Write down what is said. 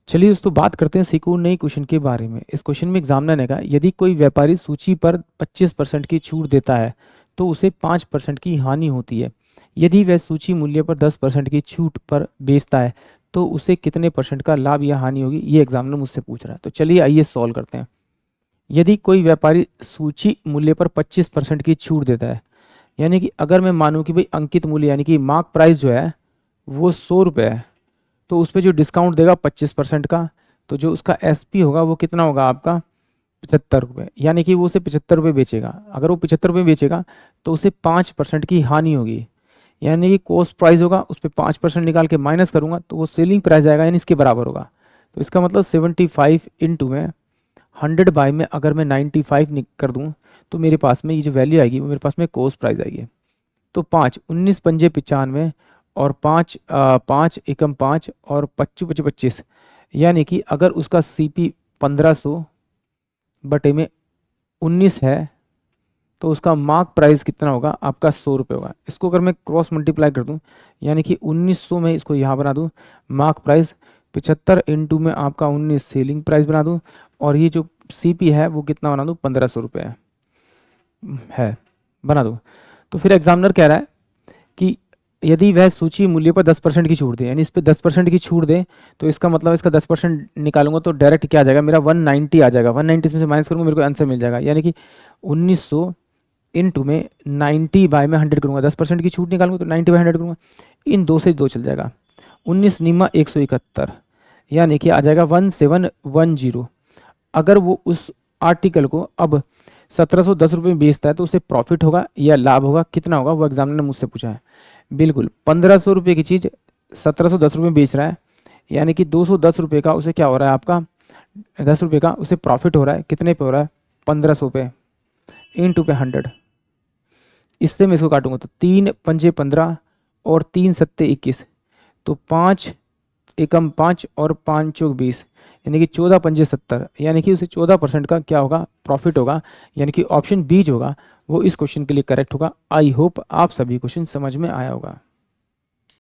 चलिए दोस्तों बात करते हैं सीक्वेंस नई क्वेश्चन के बारे में। इस क्वेश्चन में एग्जामिनर ने कहा यदि कोई व्यापारी सूची पर 25% की छूट देता है तो उसे 5% की हानि होती है। यदि वह सूची मूल्य पर 10% की छूट पर बेचता है तो उसे कितने परसेंट का लाभ या हानि होगी, ये एग्जामिनर मुझसे पूछ रहा है। तो चलिए आइए सॉल्व करते हैं। यदि कोई व्यापारी सूची मूल्य पर 25% की छूट देता है, यानी कि अगर मैं मानूं कि भाई अंकित मूल्य यानी कि मार्क प्राइस जो है वो 100 रुपये है, तो उस पर जो डिस्काउंट देगा 25% का, तो जो उसका एसपी होगा वो कितना होगा आपका 75 रुपये, यानी कि वो उसे 75 रुपये बेचेगा। अगर वो 75 रुपये बेचेगा तो उसे 5% की हानि होगी, यानी कि कॉस्ट प्राइस होगा उस पर 5% निकाल के माइनस करूंगा तो वो सेलिंग प्राइस आएगा, यानी इसके बराबर होगा। तो इसका मतलब 75 इंटू में 100 बाई में अगर मैं 95 कर दूँ तो मेरे पास में ये जो वैल्यू आएगी वो मेरे पास में कॉस्ट प्राइस आएगी। तो 5 19 पंजे 95 और 5 5 एकम 5 और 25 25, यानी कि अगर उसका सीपी 1500 बटे में 19 है तो उसका मार्क प्राइस कितना होगा आपका 100 रुपये होगा। इसको अगर मैं क्रॉस मल्टीप्लाई कर दूं, यानी कि 1900 में इसको यहाँ बना दूं मार्क प्राइस, 75 इंटू में आपका 19 सेलिंग प्राइस बना दूं, और ये जो सीपी है वो कितना बना दूं 1500 रुपये है, बना दूं। तो फिर एग्जामिनर कह रहा है कि यदि वह सूची मूल्य पर 10% की छूट दे, यानी इस पर 10% की छूट दे, तो इसका मतलब इसका 10% निकालूंगा तो डायरेक्ट क्या आ जाएगा मेरा 190 आ जाएगा। 190 इसमें से माइनस करूंगा मेरे को आंसर मिल जाएगा, यानी कि 1900 इंटू में 90 बाय में 100 करूंगा, 10% की छूट निकालूंगा तो 90 बाय 100 करूंगा, इन दो से दो चल जाएगा, 19 निमा 171, यानी कि आ जाएगा 1710। अगर वो उस आर्टिकल को अब 1710 रुपये में बेचता है तो उसे प्रॉफिट होगा या लाभ होगा, कितना होगा, वो एग्जामिनर ने मुझसे पूछा है। बिल्कुल 1500 रुपये की चीज़ 1710 रुपये में बेच रहा है, यानी कि 210 रुपये का उसे क्या हो रहा है आपका 10 रुपये का उसे प्रॉफिट हो रहा है। कितने पे हो रहा है 1500 पे, इंटू पे 100। इससे मैं इसको काटूंगा तो 3 पंजे 15 और 3 सत्ते 21, तो 5 एकम 5 और 5 चौक 20, यानी कि 14 पंजे 70, यानी कि उसे 14% का क्या होगा प्रॉफिट होगा, यानी कि ऑप्शन बी जो होगा वो इस क्वेश्चन के लिए करेक्ट होगा। आई होप आप सभी क्वेश्चन समझ में आया होगा।